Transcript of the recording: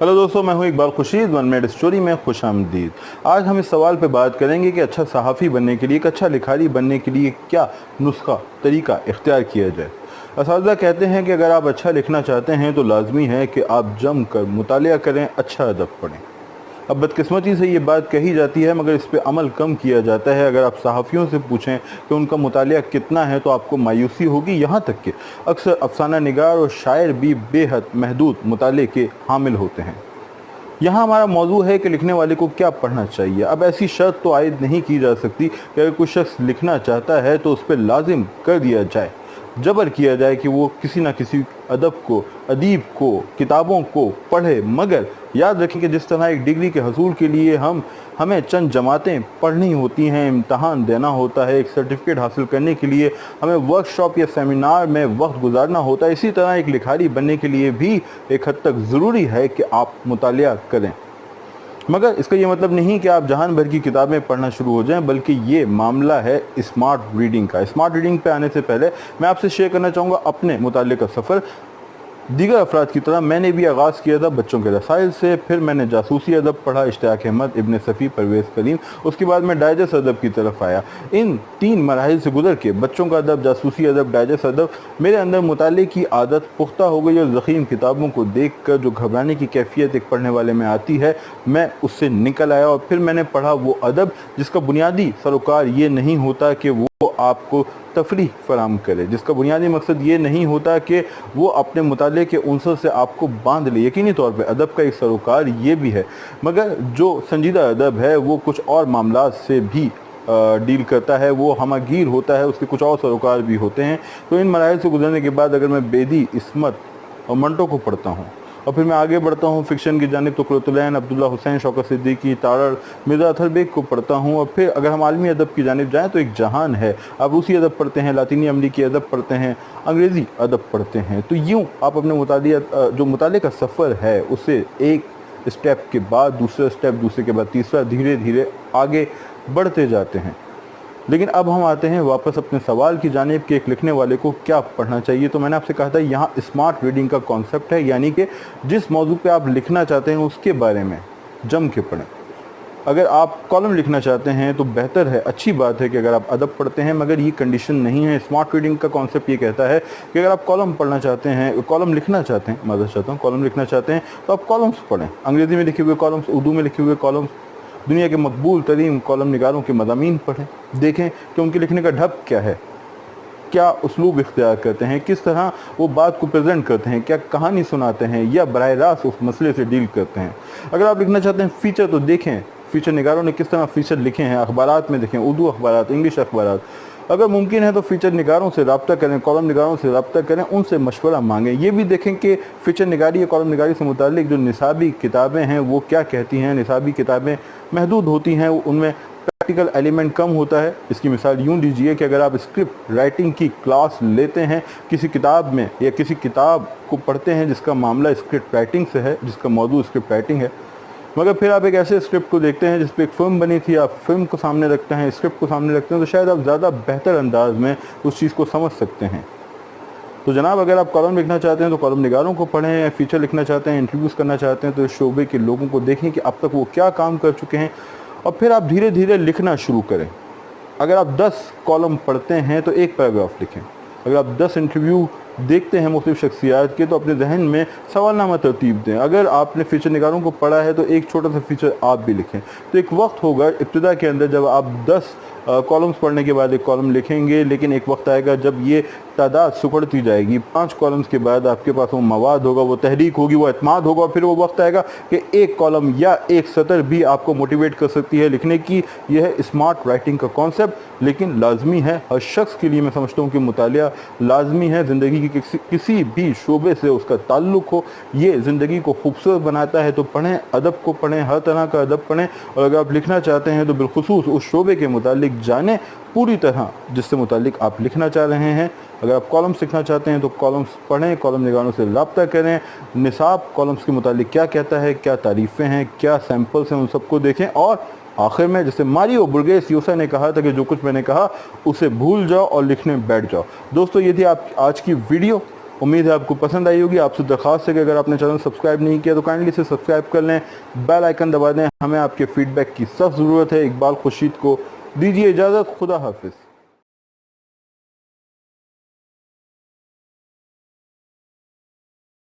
Hello दोस्तों, मैं हूं Iqbal Khurshid. One minute story में खुश आमदीद। आज हम इस सवाल पे बात करेंगे कि अच्छा सहाफ़ी बनने के लिए, एक अच्छा लिखारी बनने के लिए क्या नुस्खा तरीका इख्तियार किया जाए। असातिज़ा कहते हैं कि अगर आप अच्छा लिखना चाहते हैं तो लाजमी है कि आप जम कर मुतालिया करें, अच्छा अदब पढ़ें। अब बदकिस्मती से ये बात कही जाती है मगर इस पे अमल कम किया जाता है। अगर आप सहाफ़ियों से पूछें कि उनका मुतालिया कितना है तो आपको मायूसी होगी। यहाँ तक कि अक्सर अफसाना निगार और शायर भी बेहद महदूद मुताले के हामिल होते हैं। यहाँ हमारा मौजू है कि लिखने वाले को क्या पढ़ना चाहिए। अब ऐसी शर्त तो आयद नहीं की जा सकती कि अगर कोई शख्स लिखना चाहता है तो उस पर लाजिम कर दिया जाए, जबर किया जाए कि वो किसी न किसी अदब को, अदीब को, किताबों को पढ़े। मगर याद रखें कि जिस तरह एक डिग्री के हसूल के लिए हमें चंद जमातें पढ़नी होती हैं, इम्तहान देना होता है, एक सर्टिफिकेट हासिल करने के लिए हमें वर्कशॉप या सेमिनार में वक्त गुजारना होता है, इसी तरह एक लिखारी बनने के लिए भी एक हद तक ज़रूरी है कि आप मुतालिया करें। मगर इसका ये मतलब नहीं कि आप जहान भर की किताबें पढ़ना शुरू हो जाएं, बल्कि ये मामला है स्मार्ट रीडिंग का। स्मार्ट रीडिंग पे आने से पहले मैं आपसे शेयर करना चाहूँगा अपने मुताले का सफ़र। दीगर अफराद की तरह मैंने भी आगाज़ किया था बच्चों के रसाइल से, फिर मैंने जासूसी अदब पढ़ा, इश्तियाक अहमद, इब्न सफ़ी, परवेज़ करीम, उसके बाद मैं डाइजेस्ट अदब की तरफ आया। इन 3 मराहिल से गुजर के बच्चों का अदब, जासूसी अदब, डाइजेस्ट अदब, मेरे अंदर मुताले की आदत पुख्ता हो गई और ज़ख़ीम किताबों को देख कर जो घबराने की कैफियत एक पढ़ने वाले में आती है, मैं उससे निकल आया। और फिर मैंने पढ़ा वो अदब जिसका बुनियादी सरोकार ये नहीं होता कि वो आपको तफरीह फराम करे, जिसका बुनियादी मकसद ये नहीं होता कि वो अपने मुताले के उनसर से आपको बांध ले। यकीनी तौर पे अदब का एक सरोकार ये भी है, मगर जो संजीदा अदब है वो कुछ और मामलात से भी डील करता है, वो हमागीर होता है, उसके कुछ और सरोकार भी होते हैं। तो इन मराहिल से गुजरने के बाद अगर मैं बेदी, इस्मत और मंटो को पढ़ता हूँ और फिर मैं आगे बढ़ता हूँ फिक्शन की जानिब, तो कुरतुलैन, अब्दुल्ला हुसैन, शौकत सिद्दीकी, तारड़, मिर्ज़ा अतहर बेग को पढ़ता हूँ। और फिर अगर हम आलमी अदब की जानिब जाएँ तो एक जहान है। आप रूसी अदब पढ़ते हैं, लातीनी अमरीकी अदब पढ़ते हैं, अंग्रेज़ी अदब पढ़ते हैं। तो यूँ आप अपने जो मुताले का सफ़र है उसे एक स्टेप के बाद दूसरा स्टेप, दूसरे के बाद तीसरा, धीरे धीरे आगे बढ़ते जाते हैं। लेकिन अब हम आते हैं वापस अपने सवाल की जानिब कि एक लिखने वाले को क्या पढ़ना चाहिए। तो मैंने आपसे कहा था यहाँ स्मार्ट रीडिंग का कॉन्सेप्ट है, यानी कि जिस मौजू पे आप लिखना चाहते हैं उसके बारे में जम के पढ़ें। अगर आप कॉलम लिखना चाहते हैं तो बेहतर है, अच्छी बात है कि अगर आप अदब पढ़ते हैं, मगर ये कंडीशन नहीं है। स्मार्ट रीडिंग का कॉन्सेप्ट ये कहता है कि अगर आप कॉलम पढ़ना चाहते हैं, कॉलम लिखना चाहते हैं, माज़रत चाहता हूँ, कॉलम लिखना चाहते हैं तो आप कॉलम्स पढ़ें। अंग्रेज़ी में लिखे हुए कॉलम्स, उर्दू में लिखे हुए कॉलम्स, दुनिया के मकबूल तरीन कॉलम निगारों के मज़ामीन पढ़ें। देखें कि उनके लिखने का ढब क्या है, क्या उसलूब इख्तियार करते हैं, किस तरह वो बात को प्रेजेंट करते हैं, क्या कहानी सुनाते हैं या बराह रास्त उस मसले से डील करते हैं। अगर आप लिखना चाहते हैं फ़ीचर, तो देखें फ़ीचर निगारों ने किस तरह फ़ीचर लिखे हैं। अखबारात में देखें, उर्दू अखबारात, इंग्लिश अखबारात। अगर मुमकिन है तो फ़ीचर निगारों से रब्ता करें, कॉलम निगारों से रब्ता करें, उनसे मशवरा मांगें। ये भी देखें कि फ़ीचर निगारी या कॉलम निगारी से मुताल्लिक़ जो निसाबी किताबें हैं वो क्या कहती हैं। निसाबी किताबें महदूद होती हैं, उनमें प्रैक्टिकल एलिमेंट कम होता है। इसकी मिसाल यूँ दीजिए कि अगर आप स्क्रिप्ट राइटिंग की क्लास लेते हैं किसी किताब में, या किसी किताब को पढ़ते हैं जिसका मामला स्क्रिप्ट राइटिंग से है, जिसका मौजू स्क्रिप्ट राइटिंग है, मगर फिर आप एक ऐसे स्क्रिप्ट को देखते हैं जिस पे एक फ़िल्म बनी थी, आप फिल्म को सामने रखते हैं, स्क्रिप्ट को सामने रखते हैं, तो शायद आप ज़्यादा बेहतर अंदाज में उस चीज़ को समझ सकते हैं। तो जनाब, अगर आप कॉलम लिखना चाहते हैं तो कॉलम निगारों को पढ़ें, फ़ीचर लिखना चाहते हैं, इंटरव्यूज़ करना चाहते हैं तो इस शोबे के लोगों को देखें कि अब तक वो क्या काम कर चुके हैं, और फिर आप धीरे धीरे लिखना शुरू करें। अगर आप 10 कॉलम पढ़ते हैं तो एक पैराग्राफ लिखें। अगर आप 10 इंटरव्यू देखते हैं मुख्तलिफ शख्सियात के तो अपने जहन में सवालनामा तरतीब दें। अगर आपने फ़ीचर निगारों को पढ़ा है तो एक छोटा सा फ़ीचर आप भी लिखें। तो एक वक्त होगा इब्तिदा के अंदर जब आप 10 कॉलम्स पढ़ने के बाद एक कॉलम लिखेंगे, लेकिन एक वक्त आएगा जब ये तादाद सुकड़ती जाएगी। 5 कॉलम्स के बाद आपके पास वो मवाद होगा, वो तहरीक होगी, वो एतमाद होगा, और फिर वो वक्त आएगा कि एक कॉलम या एक सतर भी आपको मोटिवेट कर सकती है लिखने की। यह है स्मार्ट राइटिंग का कॉन्सेप्ट। लेकिन लाजमी है हर शख्स के लिए, मैं समझता हूँ कि मुतालिया लाजमी है। ज़िंदगी की किसी भी शोबे से उसका ताल्लुक़ हो, ये ज़िंदगी को खूबसूरत बनाता है। तो पढ़ें, अदब को पढ़ें, हर तरह का अदब पढ़ें। और अगर आप लिखना चाहते हैं तो बिलखुसूस उस शोबे के मुतालिक जानें पूरी तरह जिससे मुतालिक आप लिखना चाह रहे हैं। अगर आप कॉलम्स लिखना चाहते हैं तो कॉलम्स पढ़ें, कॉलम निगारों से रब्ता करें, निसाब कॉलम्स के मुतालिक क्या कहता है, क्या तारीफ़ें हैं, क्या सैम्पल्स हैं, उन सबको देखें। और आखिर में जैसे मारियो बुर्गेस यूसा ने कहा था कि जो कुछ मैंने कहा उसे भूल जाओ और लिखने बैठ जाओ। दोस्तों, ये थी आप आज की वीडियो। امید ہے آپ کو پسند آئی ہوگی. آپ سے درخواست ہے کہ اگر آپ نے چینل سبسکرائب نہیں کیا تو کائنڈلی سے سبسکرائب کر لیں, بیل آئیکن دبا دیں. ہمیں آپ کے فیڈ بیک کی سخت ضرورت ہے. اقبال خورشید کو دیجیے اجازت. خدا حافظ.